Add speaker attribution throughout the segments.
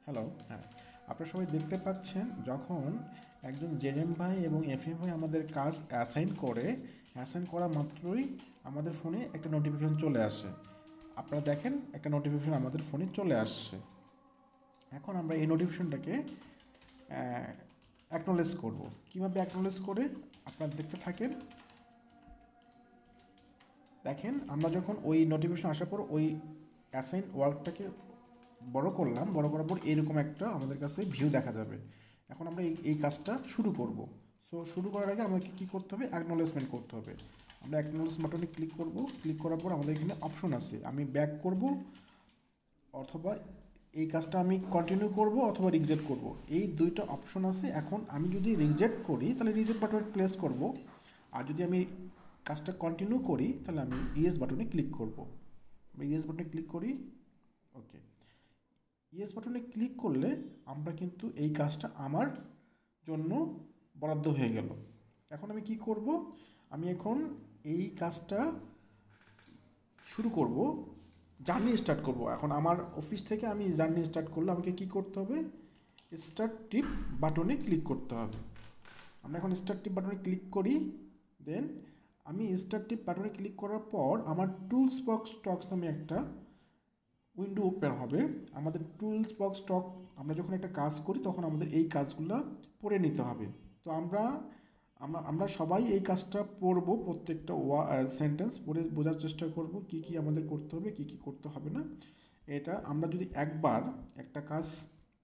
Speaker 1: Hello. হ্যাঁ, আপনারা সবাই দেখতে পাচ্ছেন যখন একজন জেএম ভাই এবং এফএম ভাই আমাদের কাজ অ্যাসাইন করা মাত্রই আমাদের ফোনে একটা নোটিফিকেশন চলে আসে। আপনারা দেখেন একটা নোটিফিকেশন আমাদের ফোনে চলে আসছে। এখন আমরা এই নোটিফিকেশনটাকে অ্যাকনোলেজ করব। কীভাবে অ্যাকনোলেজ করে আপনারা দেখতে থাকেন। দেখেন আমরা যখন ওই নোটিফিকেশন আসার পর ওই অ্যাসাইন ওয়ার্কটাকে বড় করার পর এরকম একটা আমাদের কাছে ভিউ দেখা যাবে। এখন আমরা এই কাজটা শুরু করব। সো শুরু করার আগে আমাদেরকে কী করতে হবে, অ্যাকনোলেজমেন্ট করতে হবে। আমরা অ্যাকনোলেজ বাটনে ক্লিক করব। ক্লিক করার পর আমাদের এখানে অপশন আছে, আমি ব্যাক করব অথবা এই কাজটা আমি কন্টিনিউ করব অথবা রিজেক্ট করব, এই দুইটা অপশন আছে। এখন আমি যদি রিজেক্ট করি তাহলে রিজেক্ট বাটনে প্রেস করব, আর যদি আমি কাজটা কন্টিনিউ করি তাহলে আমি ইয়েস বাটনে ক্লিক করব। আমি ইয়েস বাটনে ক্লিক করি। ওকে, ইয়েস বাটনে ক্লিক করলে আমরা কিন্তু এই কাজটা আমার জন্য বরাদ্দ হয়ে গেল। এখন আমি কি করব, আমি এখন এই কাজটা শুরু করব, জার্নি স্টার্ট করব। এখন আমার অফিস থেকে আমি জার্নি স্টার্ট করলে আমাকে কি করতে হবে, স্টার্ট টিপ বাটনে ক্লিক করতে হবে। আমরা এখন স্টার্ট টিপ বাটনে ক্লিক করি। দেন আমি স্টার্ট টিপ বাটনে ক্লিক করার পর আমার টুলস বক্স স্টকস নামে একটা উইন্ডো ওপেন হবে। আমাদের টুলস বক্স স্টক, আমরা যখন একটা কাজ করি তখন আমাদের এই কাজগুলো পড়ে নিতে হবে। তো আমরা আমরা আমরা সবাই এই কাজটা পড়ব, প্রত্যেকটা সেন্টেন্স পড়ে বোঝার চেষ্টা করব কি কি আমাদের করতে হবে, কি কি করতে হবে না। এটা আমরা যদি একবার একটা কাজ,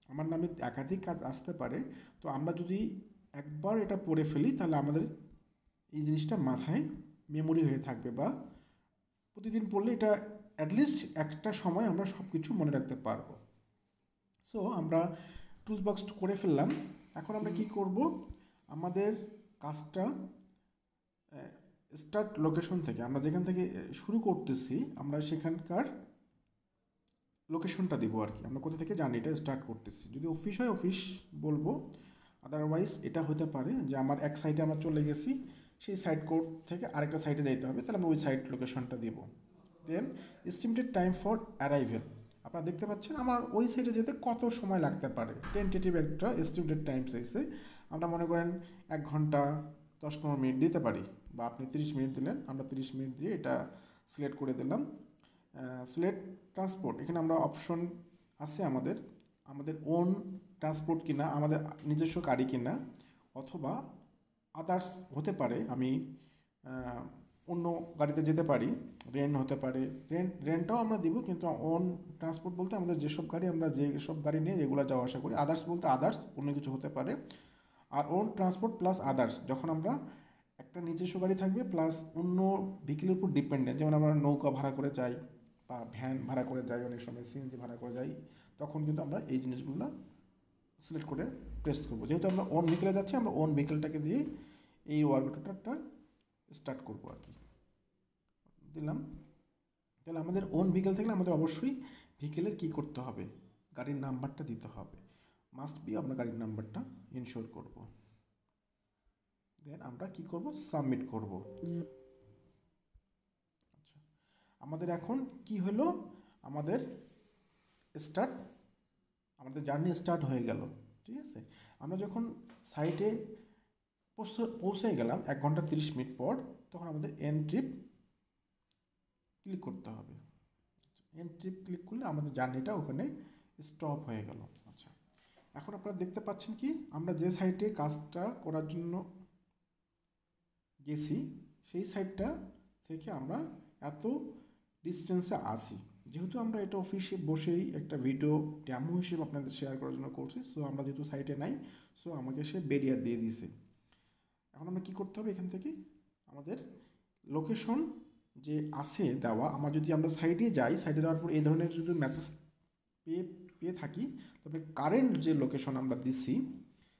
Speaker 1: আমার নামে একাধিক কাজ আসতে পারে, তো আমরা যদি একবার এটা পড়ে ফেলি তাহলে আমাদের এই জিনিসটা মাথায় মেমোরি হয়ে থাকবে, বা প্রতিদিন পড়লে এটা অ্যাটলিস্ট একটা সময় আমরা সব কিছু মনে রাখতে পারবো। সো আমরা টুলস বক্স করে ফেললাম। এখন আমরা কি করব, আমাদের কাজটা স্টার্ট লোকেশন থেকে, আমরা যেখান থেকে শুরু করতেছি আমরা সেখানকার লোকেশনটা দিব আর কি, আমরা কোথা থেকে জার্নিটা স্টার্ট করতেছি। যদি অফিস হয় অফিস বলবো, আদারওয়াইজ এটা হতে পারে যে আমার এক সাইডে আমরা চলে গেছি, সেই সাইড কোড থেকে আরেকটা সাইডে যাইতে হবে, তাহলে আমরা ওই সাইড লোকেশনটা দিব। দেন এস্টিমেটেড টাইম ফর অ্যারাইভেল, আপনারা দেখতে পাচ্ছেন আমার ওই সাইডে যেতে কত সময় লাগতে পারে। টেন্টেটিভ একটা এস্টিমেটেড টাইম চাইছে, আমরা মনে করেন 1 ঘন্টা 10-15 মিনিট দিতে পারি, বা আপনি 30 মিনিট দিলেন, আমরা 30 মিনিট দিয়ে এটা সিলেক্ট করে দিলাম। সিলেক্ট ট্রান্সপোর্ট, এখানে আমরা অপশন আছে আমাদের, আমাদের ওন ট্রান্সপোর্ট কিনা, আমাদের নিজস্ব গাড়ি কিনা, অথবা আদার্স হতে পারে, আমি অন্য গাড়িতে যেতে পারি, রেন্ট হতে পারে, রেন্টটাও আমরা দিব, কিন্তু ওন ট্রান্সপোর্ট বলতে আমাদের যেসব গাড়ি, আমরা যেসব গাড়ি নিয়ে রেগুলার যাওয়া আসা করি। আদার্স বলতে আদার্স অন্য কিছু হতে পারে। আর ওন ট্রান্সপোর্ট প্লাস আদার্স, যখন আমরা একটা নিজস্ব গাড়ি থাকবে প্লাস অন্য ভেহিকেলের উপর ডিপেন্ডেন্ট, যেমন আমরা নৌকা ভাড়া করে যাই বা ভ্যান ভাড়া করে যাই, অনেক সময় সিএনজি ভাড়া করে যাই, তখন কিন্তু আমরা এই জিনিসগুলো সিলেক্ট করে প্রেস করবো। যেহেতু আমরা ওন ভেহিকেলে যাচ্ছি, আমরা ওন ভেহিকেলটাকে দিয়ে এই ওয়ার্কটা স্টার্ট করবো আর কি, দিলাম। তাহলে আমাদের ওন ভেহিকেল থাকলে আমাদের অবশ্যই ভেহিকেলের কী করতে হবে, গাড়ির নাম্বারটা দিতে হবে, মাস্ট বি আমরা গাড়ির নাম্বারটা ইনশিওর করব। দেন আমরা কি করব, সাবমিট করব। আচ্ছা, আমাদের এখন কি হলো, আমাদের স্টার্ট, আমাদের জার্নি স্টার্ট হয়ে গেল। ঠিক আছে, আমরা যখন সাইটে পৌঁছে গেলাম 1 ঘন্টা 30 মিনিট পর, তখন আমাদের এন্ড ট্রিপ ক্লিক করতে হবে। এন্ড ট্রিপ ক্লিক করলে আমাদের জার্নিটা ওখানে স্টপ হয়ে গেল। আচ্ছা, এখন আপনারা দেখতে পাচ্ছেন কি, আমরা যে সাইটে কাজটা করার জন্য গেছি সেই সাইটটা থেকে আমরা এত ডিস্টেন্সে আসি। যেহেতু আমরা এটা অফিসে বসেই একটা ভিডিও ডেমো হিসেবে আপনাদের শেয়ার করার জন্য করছি, সো আমরা যেহেতু সাইটে নাই, সো আমাকে সে ব্যারিয়ার দিয়ে দিয়েছে। এখন আমরা কি করতে হবে, এখান থেকে আমাদের লোকেশন যে আছে দেওয়া, আমরা যদি আমরা সাইটে যাই, সাইটে যাওয়ার পর এই ধরনের যদি মেসেজ পেয়ে থাকি, তবে কারেন্ট যে লোকেশন আমরা দিচ্ছি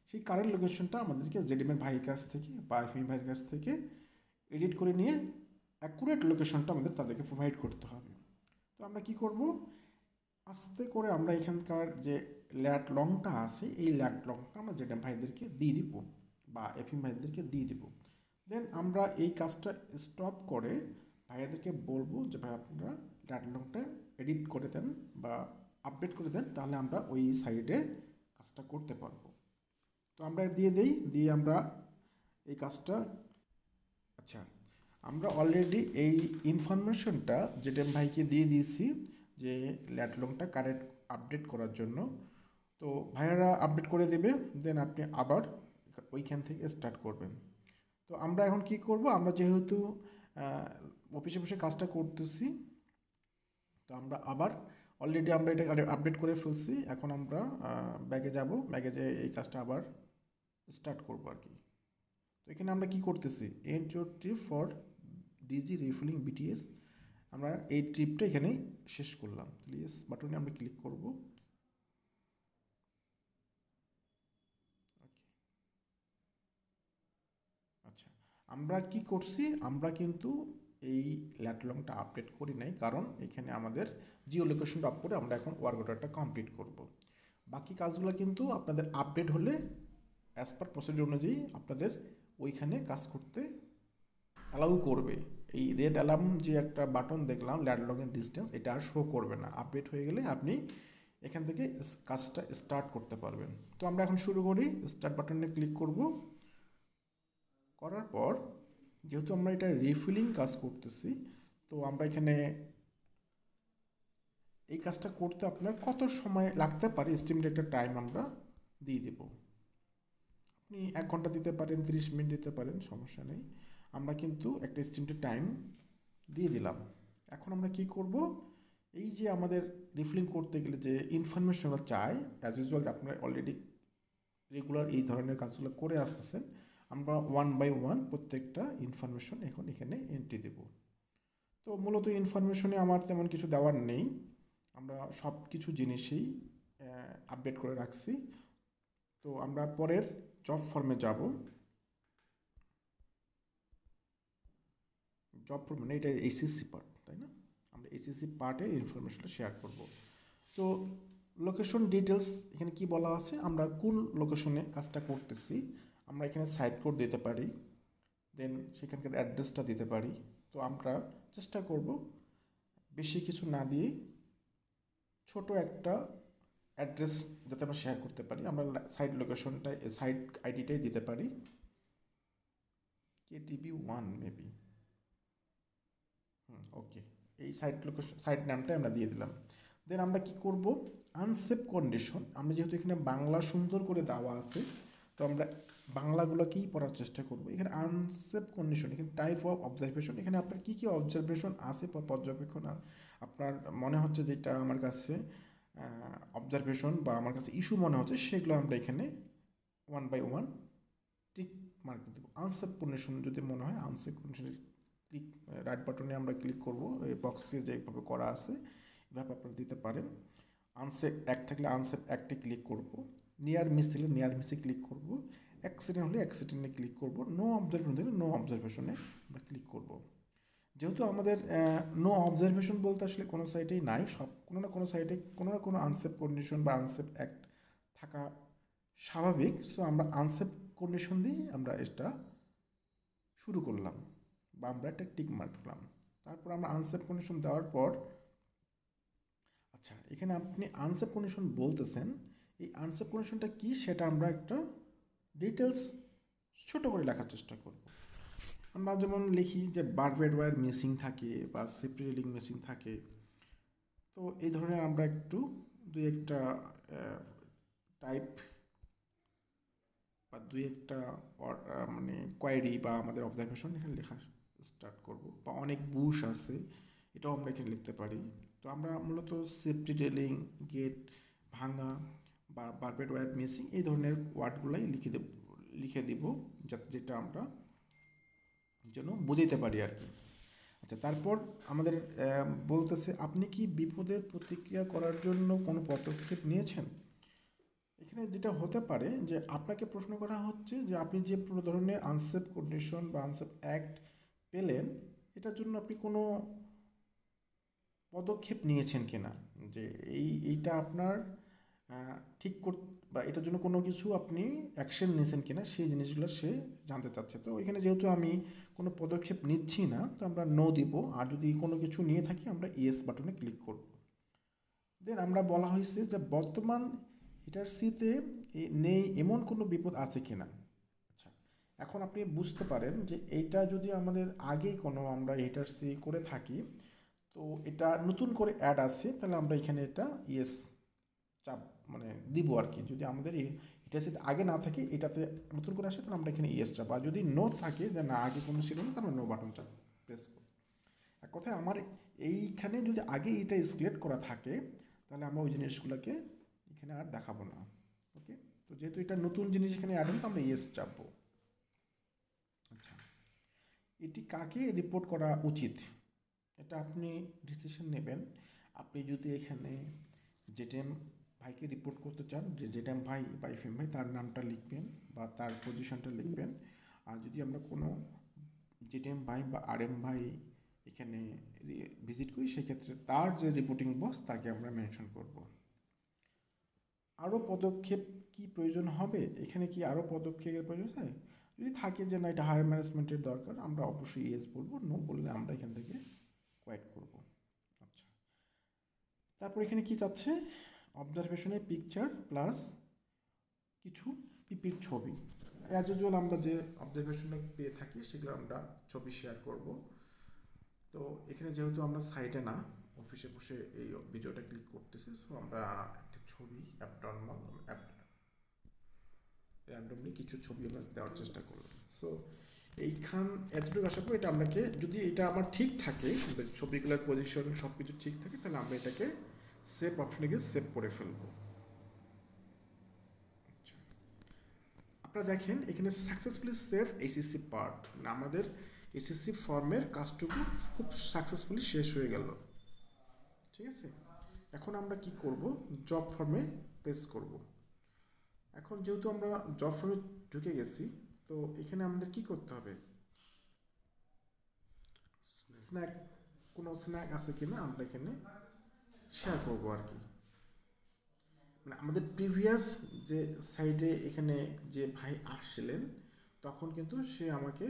Speaker 1: সেই কারেন্ট লোকেশনটা আমাদেরকে জেডিএমের ভাইয়ের কাছ থেকে বা এফএম ভাইয়ের কাছ থেকে এডিট করে নিয়ে অ্যাকুরেট লোকেশনটা আমাদের তাদেরকে প্রোভাইড করতে হবে। তো আমরা কি করব, আস্তে করে আমরা এখানকার যে ল্যাট লংটা আছে এই ল্যাট লংটা আমরা জেডিএম ভাইদেরকে দিয়ে দিব বা এফএম ভাইদেরকে দিয়ে দিব। দেন আমরা এই কাজটা স্টপ করে ভাইয়াদেরকে বলবো যে ভাই আপনারা ল্যাট লংটা এডিট করে দেন বা আপডেট করে দেন, তাহলে আমরা ওই সাইডে কাজটা করতে পারবো। তো আমরা দিয়ে আমরা এই কাজটা। আচ্ছা, আমরা অলরেডি এই ইনফরমেশনটা জেটেম ভাইকে দিয়ে দিয়েছি যে ল্যাট লংটা কারেক্ট আপডেট করার জন্য। তো ভাইয়ারা আপডেট করে দেবে, দেন আপনি আবার ওইখান থেকে স্টার্ট করবেন। তো আমরা এখন কি করব, আমরা যেহেতু অফিসে বসে কাজটা করতেছি, তো আমরা আবার অলরেডি আমরা এটা আপডেট করে ফেলছি। এখন আমরা ব্যাগে যাব, ব্যাগে যেয়ে এই কাজটা আবার স্টার্ট করব আর কি। তো এখানে আমরা কি করতেছি, and your trip for DG refilling BTS, আমরা এই ট্রিপটা এখানে শেষ করলাম। তাহলে ইয়েস বাটনে আমরা ক্লিক করব। আচ্ছা, আমরা কি করছি, আমরা কিন্তু এই ল্যাটলংটা আপডেট করি নাই, কারণ এখানে আমাদের জিও লোকেশন ড্রপ করে আমরা এখন ওয়ার্ক অর্ডারটা কমপ্লিট করব। বাকি কাজগুলো কিন্তু আপনাদের আপডেট হলে অ্যাজ পার প্রসিডিউর অনুযায়ী আপনাদের ওইখানে কাজ করতে অ্যালাউ করবে। এই রেড অ্যালার্ম যে একটা বাটন দেখলাম ল্যাটলগের ডিস্টেন্স, এটা আর শো করবে না। আপডেট হয়ে গেলে আপনি এখান থেকে কাজটা স্টার্ট করতে পারবেন। তো আমরা এখন শুরু করি, স্টার্ট বাটনে ক্লিক করব। করার পর যেহেতু আমরা এটা রিফিলিং কাজ করতেছি, তো আমরা এখানে এই কাজটা করতে আপনার কত সময় লাগতে পারে এস্টিমেটেড একটা টাইম আমরা দিয়ে দেব। আপনি 1 ঘন্টা দিতে পারেন, 30 মিনিট দিতে পারেন, সমস্যা নেই। আমরা কিন্তু একটা এস্টিমেটেড টাইম দিয়ে দিলাম। এখন আমরা কি করব, এই যে আমাদের রিফিলিং করতে গেলে যে ইনফরমেশনগুলো চাই, অ্যাজ ইউজুয়াল আপনারা অলরেডি রেগুলার এই ধরনের কাজগুলো করে আসতেছেন, আমরা 1 বাই 1 প্রত্যেকটা ইনফরমেশন এখন এখানে এন্ট্রি দেব। তো মূলত ইনফরমেশনে আমার তেমন কিছু দেওয়ার নেই, আমরা সব কিছু জিনিসই আপডেট করে রাখছি। তো আমরা পরের জব ফর্মে যাব। জব ফর্ম মানে এটা এইচএসসি পার্ট, তাই না? আমরা এইচএসসি পার্টে ইনফরমেশনটা শেয়ার করব। তো লোকেশন ডিটেলস এখানে কি বলা আছে, আমরা কোন লোকেশনে কাজটা করতেছি, আমরা এখানে সাইট কোড দিতে পারি, দেন সেখানকার অ্যাড্রেসটা দিতে পারি। তো আমরা চেষ্টা করব বেশি কিছু না দিয়ে ছোট একটা অ্যাড্রেস যাতে আমরা শেয়ার করতে পারি, আমরা সাইট লোকেশনটা সাইট আইডিটাই দিতে পারি, KTB1 মেবি। ওকে, এই সাইট লোকেশন সাইট নামটাই আমরা দিয়ে দিলাম। দেন আমরা কি করব, আনসেভ কন্ডিশন, আমরা যেহেতু এখানে বাংলা সুন্দর করে দেওয়া আছে, তো আমরা বাংলাগুলোকেই পড়ার চেষ্টা করব। এখানে আনসেভ কন্ডিশন, এখানে টাইপ অফ অবজারভেশন, এখানে আপনার কী কী অবজারভেশন আছে বা পর্যবেক্ষণ আপনার মনে হচ্ছে যেটা আমার কাছে অবজারভেশন বা আমার কাছে ইস্যু মনে হচ্ছে, সেগুলো আমরা এখানে 1 বাই 1 টিক মার্ক দেবো। আনসেভ কন্ডিশন যদি মনে হয়, আনসেভ কন্ডিশনের ক্লিক রাইট বাটনে আমরা ক্লিক করব, এই বক্সে যেভাবে করা আছে এভাবে আপনারা দিতে পারেন। আনসেভ এক থাকলে আনসেভ একটি ক্লিক করব, নিয়ার মিস থাকলে নিয়ার মিসে ক্লিক করব, অ্যাক্সিডেন্ট হলে অ্যাক্সিডেন্টে ক্লিক করব, নো অবজারভেশন থাকলে নো অবজারভেশনে আমরা ক্লিক করব। যেহেতু আমাদের নো অবজারভেশন বলতে আসলে কোনো সাইটেই নাই, সব কোনো না কোনো সাইটে কোনো না কোনো আনসেভ কন্ডিশন বা আনসেভ অ্যাক্ট থাকা স্বাভাবিক। সো আমরা আনসেভ কন্ডিশন দিয়ে আমরা এটা শুরু করলাম বা আমরা একটা টিক মারলাম। তারপর আমরা আনসেভ কন্ডিশন দেওয়ার পর, আচ্ছা এখানে আপনি আনসেভ কন্ডিশন বলতেছেন, এই আনসেভ কন্ডিশনটা কী সেটা আমরা একটা ডিটেলস ছোটো করে লেখার চেষ্টা করব। আমরা যেমন লিখি যে বারবেড ওয়্যার মিসিং থাকে বা সেফটি রেলিং মিসিং থাকে। তো এই ধরনের আমরা একটু দুই একটা টাইপ বা দুই একটা মানে কোয়ারি বা আমাদের অবজারভেশন এখানে লেখা স্টার্ট করব। বা অনেক বুশ আছে, এটাও আমরা এখানে লিখতে পারি। তো আমরা মূলত সেফটি রেলিং, গেট ভাঙা বা বারবেড ওয়্যার মিসিং এই ধরনের ওয়ার্ডগুলোই লিখে দিব যেটা আমরা যেন বুঝাইতে পারি আর কি। আচ্ছা, তারপর আমাদের বলতেছে আপনি কি বিপদের প্রতিক্রিয়া করার জন্য কোনো পদক্ষেপ নিয়েছেন। এখানে যেটা হতে পারে যে আপনাকে প্রশ্ন করা হচ্ছে যে আপনি যে ধরনের আনসেভ কন্ডিশন বা আনসেভ অ্যাক্ট পেলেন, এটার জন্য আপনি কোনো পদক্ষেপ নিয়েছেন কিনা, যে এইটা আপনার ঠিক বা এটার জন্য কোনো কিছু আপনি অ্যাকশন নিয়েছেন কিনা, সেই জিনিসগুলো সে জানতে চাচ্ছে। তো এখানে যেহেতু আমি কোনো পদক্ষেপ নিচ্ছি না, তো আমরা নো দিব। আর যদি কোনো কিছু নিয়ে থাকি আমরা ইয়েস বাটনে ক্লিক করব। দেন আমরা বলা হয়েছে যে বর্তমান হিটার সিতে নেই এমন কোনো বিপদ আছে কিনা। আচ্ছা, এখন আপনি বুঝতে পারেন যে এইটা যদি আমাদের আগেই কোনো আমরা হিটার সি করে থাকি, তো এটা নতুন করে অ্যাড আছে, তাহলে আমরা এখানে এটা ইয়েস চাপ মানে দিব আর কি। যদি আমাদের হিটার সিতে আগে না থাকে, এটাতে নতুন করে আসে, তাহলে আমরা এখানে ইয়েস চাপ। আর যদি নো থাকে যে না আগে কোনো ছিল না, তাহলে নো বাটন চাপ প্রেস করব। এক কথায় আমার এইখানে যদি আগে এটা সিলেক্ট করা থাকে, তাহলে আমরা ওই জিনিসগুলোকে এখানে আর দেখাবো না। ওকে, তো যেহেতু এটা নতুন জিনিস এখানে অ্যাড হবে, তো আমরা ইয়েস চাপবো। আচ্ছা, এটি কাকে রিপোর্ট করা উচিত, এটা আপনি ডিসিশন নেবেন। আপনি যদি এখানে জেটেম ভাইকে রিপোর্ট করতে চান, যে জেটেম ভাই বা এফএম ভাই, তার নামটা লিখবেন বা তার পজিশনটা লিখবেন। আর যদি আমরা কোনো জেটেম ভাই বা আরএম ভাই এখানে ভিজিট করি, সেক্ষেত্রে তার যে রিপোর্টিং বস তাকে আমরা মেনশন করব। আরও পদক্ষেপ কি প্রয়োজন হবে, এখানে কি আরও পদক্ষেপের প্রয়োজন আছে? যদি থাকে যে না এটা হায়ার ম্যানেজমেন্টের দরকার, আমরা অবশ্যই ইয়েস বলবো, নো বললে আমরা এখান থেকে কোয়াইট করব। আচ্ছা, তারপর এখানে কি চাচ্ছে, অবজারভেশনের পিকচার প্লাস কিছু পিপির ছবি। অ্যাজ ইউজুয়াল আমরা যে অবজারভেশনে পেয়ে থাকি সেগুলো আমরা ছবি শেয়ার করব। তো এখানে যেহেতু আমরা সাইটে না, অফিসে বসে এই ভিডিওটা ক্লিক করতেছি, সো আমরা একটা ছবি র্যান্ডমলি কিছু ছবি আমরা দেওয়ার চেষ্টা করব। সো এইখান এতটুকু আসার পর এটা আপনাকে, যদি এটা আমার ঠিক থাকে, ছবিগুলোর পজিশন সব কিছু ঠিক থাকে, তাহলে আমরা এটাকে সেভ অপশনে গিয়ে সেভ করে ফেলবো। আচ্ছা, আপনারা দেখেন এখানে সাকসেসফুলি সেভ এসিসি পার্ট, মানে আমাদের এসিসি ফর্মের কাজটুকু খুব সাকসেসফুলি শেষ হয়ে গেল। ঠিক আছে, এখন আমরা কি করব, জব ফর্মে প্রেস করব। এখন যেহেতু আমরা জব ফর্মে ঢুকে গেছি, তো এখানে আমাদের কি করতে হবে, স্ন্যাক, কোনো স্ন্যাক আছে কিনা আমরা এখানে শেয়ার করবো আর কি। মানে আমাদের প্রিভিয়াস যে সাইডে এখানে যে ভাই আসছিলেন, তখন কিন্তু সে আমাকে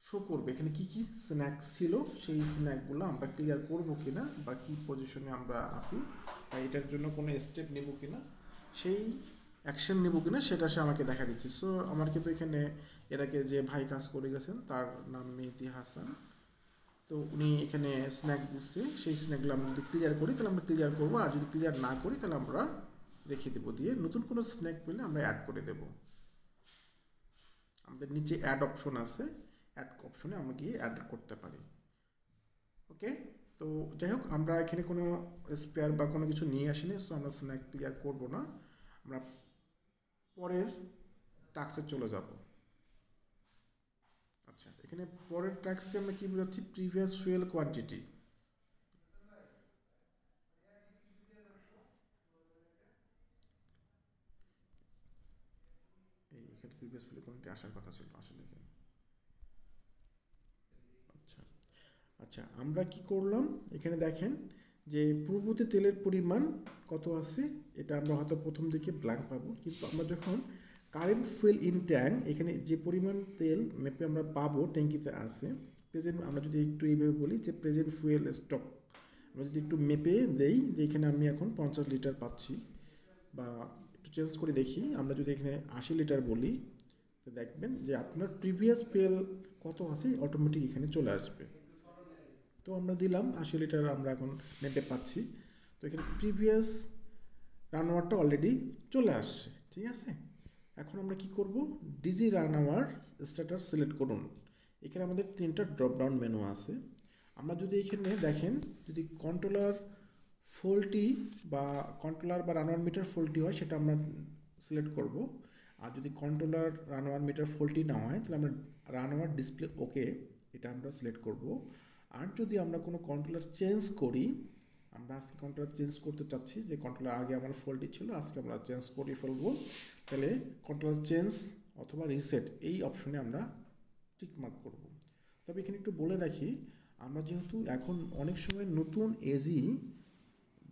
Speaker 1: শো করবে এখানে কি কি স্ন্যাক ছিল, সেই স্ন্যাকগুলো আমরা ক্লিয়ার করব কিনা, বা কী পজিশনে আমরা আসি, বা এটার জন্য কোনো স্টেপ নেব কিনা, সেই অ্যাকশন নেব কিনা, সেটা সে আমাকে দেখা দিচ্ছে। সো আমার কিন্তু এখানে এর আগে যে ভাই কাজ করে গেছেন, তার নাম মেহেদি হাসান, তো উনি এখানে স্ন্যাক দিচ্ছে, সেই স্ন্যাকগুলো আমরা যদি ক্লিয়ার করি তাহলে আমরা ক্লিয়ার করবো, আর যদি ক্লিয়ার না করি তাহলে আমরা রেখে দেবো, দিয়ে নতুন কোনো স্ন্যাক পেলে আমরা অ্যাড করে দেব। আমাদের নিচে অ্যাড অপশন আছে, অ্যাড অপশনে আমরা গিয়ে অ্যাড করতে পারি। ওকে, তো যাই হোক, আমরা এখানে কোনো স্পেয়ার বা কোনো কিছু নিয়ে আসিনি, সো আমরা স্ন্যাক ক্লিয়ার করবো না। আমরা পরের টাস্কে চলে যাব। আচ্ছা, এখানে পরের টাস্কে আমরা কি বোঝাচ্ছি, প্রিভিয়াস ফুয়েল কোয়ান্টিটি। এই এখানে প্রিভিয়াস ফুয়েল কোয়ান্টিটি আসার কথা ছিল আসলে এখানে। আচ্ছা, আচ্ছা, আমরা কি করলাম, এখানে দেখেন যে পূর্ববর্তী তেলের পরিমাণ কত আছে, এটা আমরা হয়তো প্রথম দিকে ব্ল্যাঙ্ক পাবো, কিন্তু আমরা যখন কারেন্ট ফুয়েল ইন ট্যাঙ্ক, এখানে যে পরিমাণ তেল মেপে আমরা পাবো ট্যাঙ্কিতে আছে প্রেজেন্ট, আমরা যদি একটু এইভাবে বলি যে প্রেজেন্ট ফুয়েল স্টক, আমরা যদি একটু মেপে দেই যে এখানে আমি এখন 50 লিটার পাচ্ছি, বা একটু চেঞ্জ করে দেখি, আমরা যদি এখানে 80 লিটার বলি, তো দেখবেন যে আপনার প্রিভিয়াস ফুয়েল কত আছে অটোমেটিক এখানে চলে আসবে। তো আমরা দিলাম 80 লিটার, আমরা এখন মেপে পাচ্ছি, তো এখানে প্রিভিয়াস রান আওয়ারটা অলরেডি চলে আসছে। ঠিক আছে, এখন আমরা কি করব, DG run hour status select করুন। এখানে আমাদের 3টা ড্রপডাউন মেনু আছে। আমরা যদি এখানে দেখেন, যদি কন্ট্রোলার ফল্টি বা কন্ট্রোলার বা রান আওয়ার মিটার ফল্টি হয়, সেটা আমরা সিলেক্ট করব। আর যদি controller run hour meter faulty না হয়, তাহলে আমরা রান আওয়ার ডিসপ্লে ওকে, এটা আমরা সিলেক্ট করব। আর যদি আমরা কোনো কন্ট্রোলার চেঞ্জ করি, আমরা আজকে কন্ট্রোলার চেঞ্জ করতে চাচ্ছি, যে কন্ট্রোলার আগে আমার ফল্টি ছিল, আজকে আমরা চেঞ্জ করে ফেলবো, তাহলে কন্ট্রোলার চেঞ্জ অথবা রিসেট এই অপশনে আমরা টিকমার্ক করব। তবে এখানে একটু বলে রাখি, আমরা যেহেতু এখন অনেক সময় নতুন এজি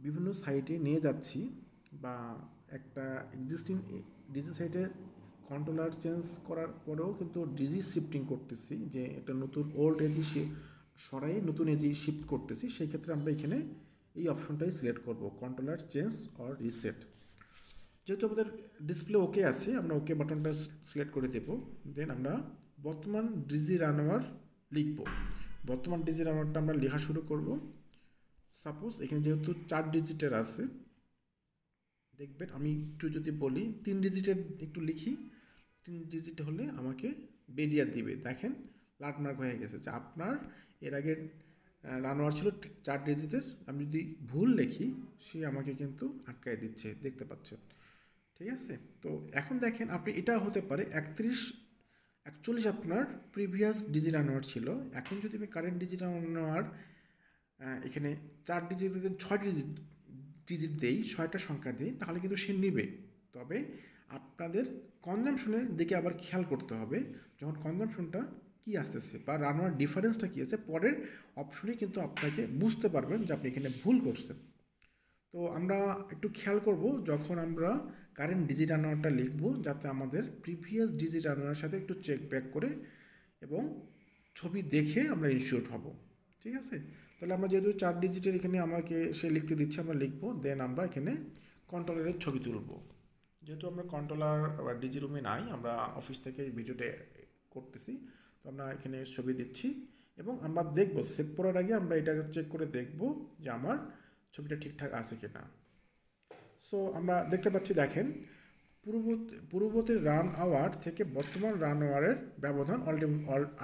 Speaker 1: বিভিন্ন সাইটে নিয়ে যাচ্ছি, বা একটা এক্সিস্টিং ডিজি সাইটের কন্ট্রোলার চেঞ্জ করার পরেও কিন্তু ডিজি শিফটিং করতেছি, যে একটা নতুন ওল্ড এজি সরাই নতুন এজি শিফট করতেছি, সেই ক্ষেত্রে আমরা এখানে এই অপশনটাই সিলেক্ট করব, কন্ট্রোলার চেঞ্জ অর রিসেট। যেহেতু আমাদের ডিসপ্লে ওকে আছে, আমরা ওকে বাটনটা সিলেক্ট করে দেব। দেন আমরা বর্তমান ডিজি রানোয়ার লিখব। বর্তমান ডিজি রানোয়ারটা আমরা লেখা শুরু করব। সাপোজ এখানে যেহেতু 4 ডিজিটের আছে, দেখবেন আমি একটু যদি বলি 3 ডিজিটের একটু লিখি, 3 ডিজিট হলে আমাকে বেরিয়ে দিবে। দেখেন লাটমার্ক হয়ে গেছে যে আপনার এর আগে রানোয়ার ছিল 4 ডিজিটের, আমি যদি ভুল লিখি সে আমাকে কিন্তু আটকায় দিচ্ছে, দেখতে পাচ্ছেন। ঠিক আছে, তো এখন দেখেন আপনি এটা হতে পারে 41 আপনার প্রিভিয়াস ডিজি রানোয়ার ছিল, এখন যদি আমি কারেন্ট ডিজি রানোয়ার এখানে 4 ডিজিট থেকে 6 ডিজিট দেই, 6টা সংখ্যা দিই, তাহলে কিন্তু সে নেবে। তবে আপনাদের কনজাম্পশনের দিকে আবার খেয়াল করতে হবে, যখন কনজাম্পশনটা কী আসতেছে বা রানোয়ার ডিফারেন্সটা কী আছে, পরের অপশনে কিন্তু আপনাকে বুঝতে পারবেন যে আপনি এখানে ভুল করছেন। তো আমরা একটু খেয়াল করব যখন আমরা কারেন্ট ডিজি রানোয়ারটা লিখব, যাতে আমাদের প্রিভিয়াস ডিজি রানোয়ারের সাথে একটু চেক ব্যাক করে এবং ছবি দেখে আমরা ইনশিওর হব। ঠিক আছে, তাহলে আমরা যেহেতু 4 ডিজিটের এখানে আমাকে সে লিখতে দিচ্ছে, আমরা লিখবো। দেন আমরা এখানে কন্ট্রোলারের ছবি তুলব। যেহেতু আমরা কন্ট্রোলার বা ডিজি রুমে নাই, আমরা অফিস থেকে ভিডিওটা করতেছি, তো আমরা এখানে ছবি দিচ্ছি এবং আমরা দেখব সেভ করার আগে আমরা এটা চেক করে দেখব যে আমার ছবিটা ঠিকঠাক আছে কিনা। সো আমরা দেখতে পাচ্ছি, দেখেন পূর্ববর্তী রান আওয়ার থেকে বর্তমান রান আওয়ারের ব্যবধান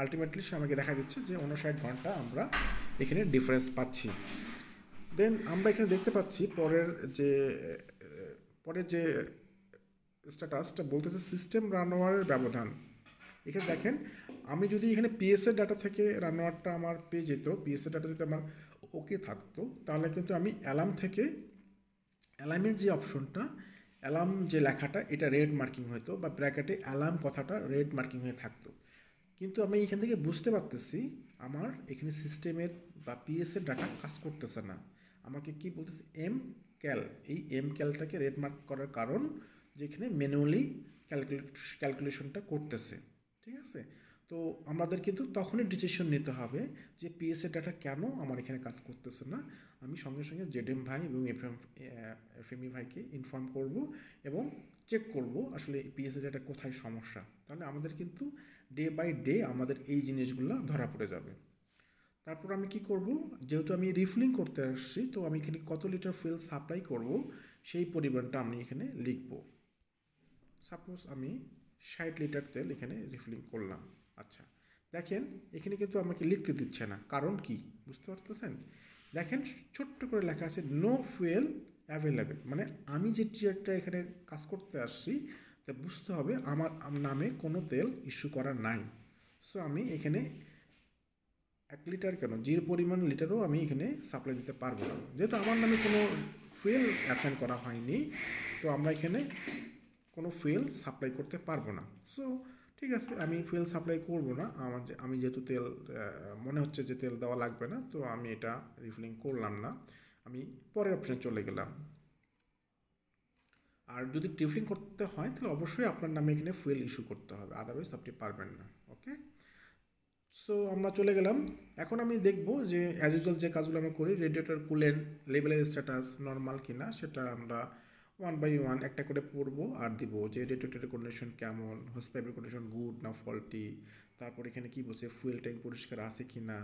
Speaker 1: আলটিমেটলি সে আমাকে দেখা দিচ্ছে যে 59 ঘন্টা আমরা এখানে ডিফারেন্স পাচ্ছি। দেন আমরা এখানে দেখতে পাচ্ছি পরের যে স্ট্যাটাসটা বলতেছে সিস্টেম রান আওয়ারের ব্যবধান। এখানে দেখেন আমি যদি এখানে পিএসএ ডাটা থেকে রান আওয়ারটা আমার পেয়ে যেত, পিএসএ ডাটা যদি আমার ওকে থাকতো, তাহলে কিন্তু আমি অ্যালার্মের যে অপশনটা, অ্যালার্ম যে লেখাটা এটা রেড মার্কিং হতো বা ব্র্যাকেটে অ্যালার্ম কথাটা রেড মার্কিং হয়ে থাকতো। কিন্তু আমি এখান থেকে বুঝতে পারতেছি আমার এখানে সিস্টেমের বা পিএসের ডাটা কাজ করতেছে না। আমাকে কি বলতেছে, ক্যাল, এই ক্যালটাকে রেড মার্ক করার কারণ যে এখানে ম্যানুয়ালি ক্যালকুলেশনটা করতেছে। ঠিক আছে, তো আমাদের কিন্তু তখনই ডিসিশন নিতে হবে যে পিএসএ ডাটা কেন আমার এখানে কাজ করতেছে না। আমি সঙ্গে সঙ্গে জেডএম ভাই এবং এফএমই ভাইকে ইনফর্ম করব এবং চেক করব আসলে পিএসএ ডাটা কোথায় সমস্যা। তাহলে আমাদের কিন্তু ডে বাই ডে আমাদের এই জিনিসগুলো ধরা পড়ে যাবে। তারপর আমি কি করব, যেহেতু আমি রিফিলিং করতে আসছি, তো আমি এখানে কত লিটার ফুয়েল সাপ্লাই করব সেই পরিমাণটা আমি এখানে লিখব। সাপোজ আমি 60 লিটার তেল এখানে রিফিলিং করলাম। আচ্ছা, দেখেন এখানে কিন্তু আমাকে লিখতে দিচ্ছে না, কারণ কি বুঝতে পারতেছেন? দেখেন ছোট্ট করে লেখা আছে নো ফুয়েল অ্যাভেলেবেল, মানে আমি যে টিয়ারটা এখানে কাজ করতে আসছি তা বুঝতে হবে আমার নামে কোনো তেল ইস্যু করা নাই। সো আমি এখানে 1 লিটার কেন 0 পরিমাণ লিটারও আমি এখানে সাপ্লাই দিতে পারবো না, যেহেতু আমার নামে কোনো ফুয়েল অ্যাসাইন করা হয়নি, তো আমরা এখানে কোনো ফুয়েল সাপ্লাই করতে পারবো না। সো ঠিক আছে, আমি ফুয়েল সাপ্লাই করবো না, আমি যেহেতু তেল মনে হচ্ছে যে তেল দেওয়া লাগবে না, তো আমি এটা রিফিলিং করলাম না, আমি পরের অপশানে চলে গেলাম। আর যদি রিফিলিং করতে হয় তাহলে অবশ্যই আপনার নামে এখানে ফুয়েল ইস্যু করতে হবে, আদারওয়াইজ আপনি পারবেন না। ওকে, সো আমরা চলে গেলাম। এখন আমি দেখব যে অ্যাজ ইউজুয়াল যে কাজগুলো আমরা করি, রেডিয়েটর কুলেন্ট লেভেলের স্ট্যাটাস নর্মাল কিনা, সেটা আমরা 1 বাই 1 একটা করে পড়বো আর দিব যে রেডিয়েটরের কন্ডিশন কেমন, হোস পাইপের কন্ডিশন গুড না ফল্টি, তারপর এখানে কি বলছে ফুয়েল ট্যাঙ্ক পরিষ্কার আছে কি না,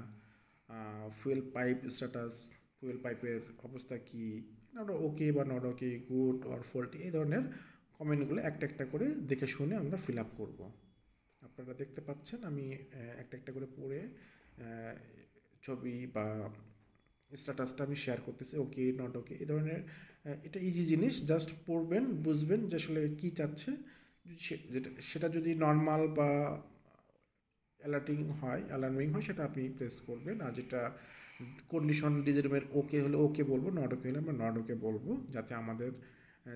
Speaker 1: ফুয়েল পাইপ স্ট্যাটাস, ফুয়েল পাইপের অবস্থা কি, আমরা ওকে বা not okay, good or faulty, এই ধরনের কমেন্টগুলো একটা একটা করে দেখে শুনে আমরা ফিল আপ করবো। আপনারা দেখতে পাচ্ছেন আমি একটা একটা করে পড়ে ছবি বা স্ট্যাটাসটা আমি শেয়ার করতেছি, ওকে নট ওকে, এই ধরনের। এটা ইজি জিনিস, জাস্ট পড়বেন, বুঝবেন যে আসলে কী চাচ্ছে। সেটা যদি নর্মাল বা অ্যালার্মিং হয় সেটা আপনি প্রেস করবেন, আর যেটা কন্ডিশন ডিজিটামের ওকে হলে ওকে বলবো, নট ওকে হলে আমরা নট ওকে বলবো, যাতে আমাদের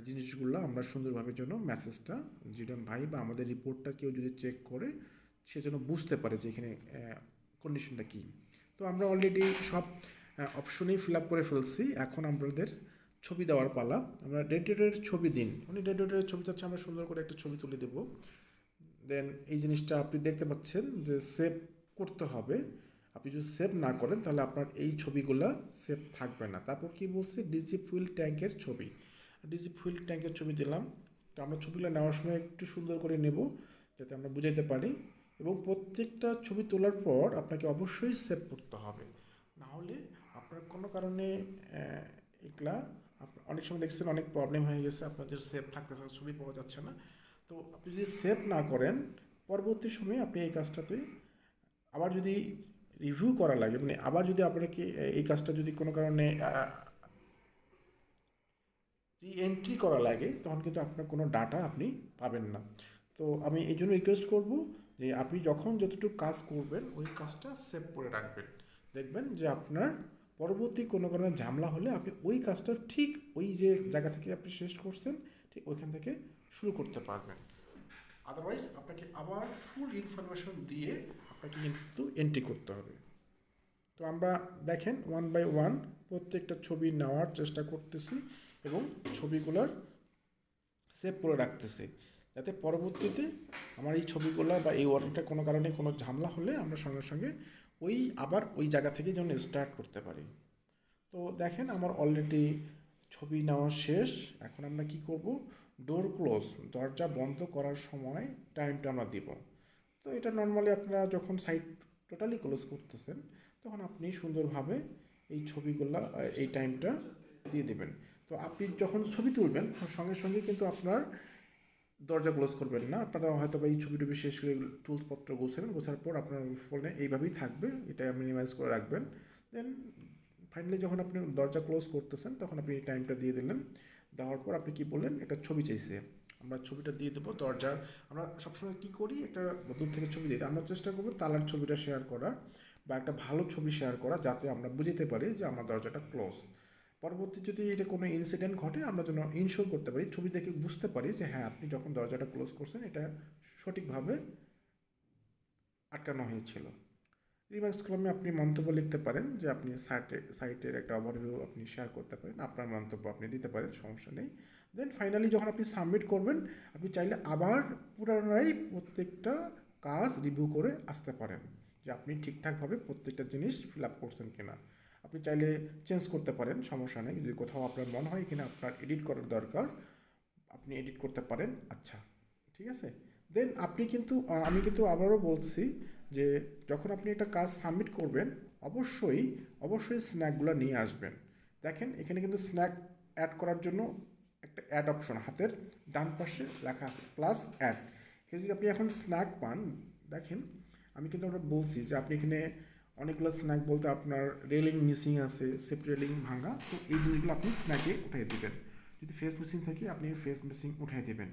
Speaker 1: জিনিসগুলো আমরা সুন্দরভাবে যেন মেসেজটা জিডাম ভাই বা আমাদের রিপোর্টটা কেউ যদি চেক করে সে যেন বুঝতে পারে যে এখানে কন্ডিশনটা কী। তো আমরা অলরেডি সব অপশনেই ফিল আপ করে ফেলছি, এখন আমাদের ছবি দেওয়ার পালা। আমরা রেডিয়েটরের ছবি দিন, উনি রেডিয়েটরের ছবি চাচ্ছে, আমরা সুন্দর করে একটা ছবি তুলে দেবো। দেন এই জিনিসটা আপনি দেখতে পাচ্ছেন যে সেভ করতে হবে, আপনি যদি সেভ না করেন তাহলে আপনার এই ছবিগুলো সেভ থাকবে না। তারপর কি বলছে, ডিজি ফুয়েল ট্যাঙ্কের ছবি। ডিজি ফুয়েল ট্যাঙ্কের ছবি দিলাম। তো আমরা ছবিগুলো নেওয়ার সময় একটু সুন্দর করে নেব যাতে আমরা বুঝাইতে পারি, এবং প্রত্যেকটা ছবি তোলার পর আপনাকে অবশ্যই সেভ করতে হবে, না হলে আপনার কোনো কারণে এগুলা অনেক সময় দেখছেন অনেক প্রবলেম হয়ে গেছে, আপনাদের সেভ থাকতেছে না, ছবি পাওয়া যাচ্ছে না। তো আপনি যদি সেভ না করেন পরবর্তী সময়ে আপনি এই কাজটাতে আবার যদি রিভিউ করা লাগে, মানে আবার যদি আপনাকে এই কাজটা যদি কোনো কারণে রি এন্ট্রি করা লাগে তখন কিন্তু আপনার কোনো ডাটা আপনি পাবেন না। তো আমি এই জন্য রিকোয়েস্ট করব যে আপনি যখন যতটুকু কাজ করবেন ওই কাজটা সেভ করে রাখবেন। দেখবেন যে আপনার পরবর্তী কোনো কারণে ঝামেলা হলে আপনি ওই কাজটা ঠিক ওই যে জায়গা থেকে আপনি শেষ করছেন ঠিক ওইখান থেকে শুরু করতে পারবেন। আদারওয়াইজ আপনাকে আবার ফুল ইনফরমেশন দিয়ে আপনাকে কিন্তু এন্ট্রি করতে হবে। তো আমরা দেখেন ওয়ান বাই ওয়ান প্রত্যেকটা ছবি নেওয়ার চেষ্টা করতেছি এবং ছবিগুলোর সেভ করে রাখতেছি, যাতে পরবর্তীতে আমার এই ছবিগুলো বা এই ওয়ার্কটা কোনো কারণে কোনো ঝামেলা হলে আমরা সঙ্গে সঙ্গে আবার ওই জায়গা থেকে যেন স্টার্ট করতে পারি। তো দেখেন আমার অলরেডি ছবি নেওয়া শেষ। এখন আমরা কি করব, ডোর ক্লোজ, দরজা বন্ধ করার সময় টাইমটা আমরা দিব। তো এটা নর্মালি আপনারা যখন সাইট টোটালি ক্লোজ করতেছেন তখন আপনি সুন্দরভাবে এই ছবিগুলো এই টাইমটা দিয়ে দেবেন। তো আপনি যখন ছবি তুলবেন সঙ্গে সঙ্গে কিন্তু আপনার দরজা ক্লোজ করবেন না, আপনারা হয়তো বা এই ছবি টবি শেষ করে টুলসপত্র গোছাবেন, গোছার পর আপনার ফোনে এইভাবেই থাকবে, এটা মিনিমাইজ করে রাখবেন। দেন ফাইনালি যখন আপনি দরজা ক্লোজ করতেছেন তখন আপনি এই টাইমটা দিয়ে দিলেন। দেওয়ার পর আপনি কি বললেন, একটা ছবি চাইছে, আমরা ছবিটা দিয়ে দেবো দরজার। আমরা সবসময় কী করি, একটা দূর থেকে ছবি দিই, আমরা চেষ্টা করবো তালার ছবিটা শেয়ার করার বা একটা ভালো ছবি শেয়ার করা, যাতে আমরা বুঝতে পারি যে আমার দরজাটা ক্লোজ। পরবর্তী যদি এটা কোনো ইনসিডেন্ট ঘটে আমরা যেন ইনশোর করতে পারি, ছবি দেখে বুঝতে পারি যে হ্যাঁ আপনি যখন দরজাটা ক্লোজ করছেন এটা সঠিকভাবে আটকানো হয়েছিল। রিমার্কস কলমে আপনি মন্তব্য লিখতে পারেন, যে আপনি সাইটের একটা ওভারভিউ আপনি শেয়ার করতে পারেন, আপনার মন্তব্য আপনি দিতে পারেন, সমস্যা নেই। দেন ফাইনালি যখন আপনি সাবমিট করবেন আপনি চাইলে আবার পুনরায় প্রত্যেকটা কাজ রিভিউ করে আসতে পারেন যে আপনি ঠিকঠাকভাবে প্রত্যেকটা জিনিস ফিল আপ করছেন কিনা। আপনি চাইলে চেঞ্জ করতে পারেন, সমস্যা নেই। যদি কোথাও আপনার মনে হয় এখানে আপনার এডিট করার দরকার আপনি এডিট করতে পারেন। আচ্ছা, ঠিক আছে। দেন আপনি কিন্তু আমি কিন্তু আবারও বলছি যে যখন আপনি একটা কাজ সাবমিট করবেন অবশ্যই অবশ্যই স্ন্যাকগুলো নিয়ে আসবেন। দেখেন এখানে কিন্তু স্ন্যাক অ্যাড করার জন্য একটা অ্যাড অপশন হাতের ডান পাশে লেখা আছে প্লাস অ্যাড। এখানে যদি আপনি এখন স্ন্যাক পান, দেখেন আমি কিন্তু আমরা বলছি যে আপনি এখানে অনেকগুলো স্ন্যাক বলতে আপনার রেলিং মিসিং আছে, সেফটি রেলিং ভাঙা, তো এই জিনিসগুলো আপনি স্ন্যাকে উঠিয়ে দেবেন। যদি ফেস মিসিং থাকে আপনি ফেস মিসিং উঠিয়ে দেবেন।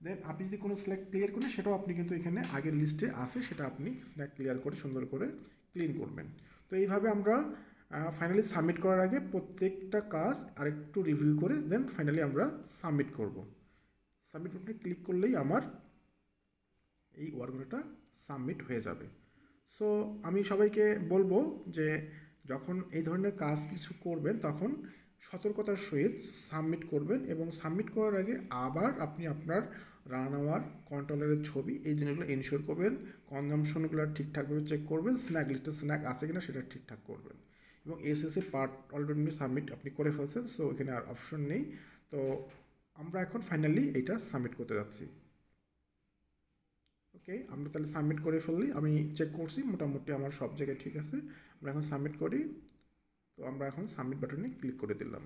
Speaker 1: দেন আপনি যদি কোনো স্ন্যাক ক্লিয়ার করেন সেটাও আপনি কিন্তু এখানে আগের লিস্টে আছে, সেটা আপনি স্ন্যাক ক্লিয়ার করে সুন্দর করে ক্লিন করবেন। তো এইভাবে আমরা ফাইনালি সাবমিট করার আগে প্রত্যেকটা কাজ আরেকটু রিভিউ করে দেন ফাইনালি আমরা সাবমিট করব। সাবমিট বাটনে ক্লিক করলেই আমার এই ওয়ার্কটা সাবমিট হয়ে যাবে। সো আমি সবাইকে বলবো যে যখন এই ধরনের কাজ কিছু করবেন তখন সতর্কতার সহিত সাবমিট করবেন, এবং সাবমিট করার আগে আবার আপনি আপনার রানআওয়ার কন্ট্রোলারের ছবি এই জিনিসগুলো এনশিওর করবেন, কনজামশনগুলো ঠিকঠাকভাবে চেক করবেন, স্ন্যাক লিস্টে স্ন্যাক আছে কিনা সেটা ঠিকঠাক করবেন, এবং এসএসসি পার্ট অলরেডি সাবমিট আপনি করে ফেলছেন, সো এখানে আর অপশন নেই। তো আমরা এখন ফাইনালি এটা সাবমিট করতে যাচ্ছি। ওকে, আমরা তাহলে সাবমিট করে ফেললি, আমি চেক করছি মোটামুটি আমার সব জায়গায় ঠিক আছে। আমরা এখন সাবমিট করি। তো আমরা এখন সাবমিট বাটনে ক্লিক করে দিলাম।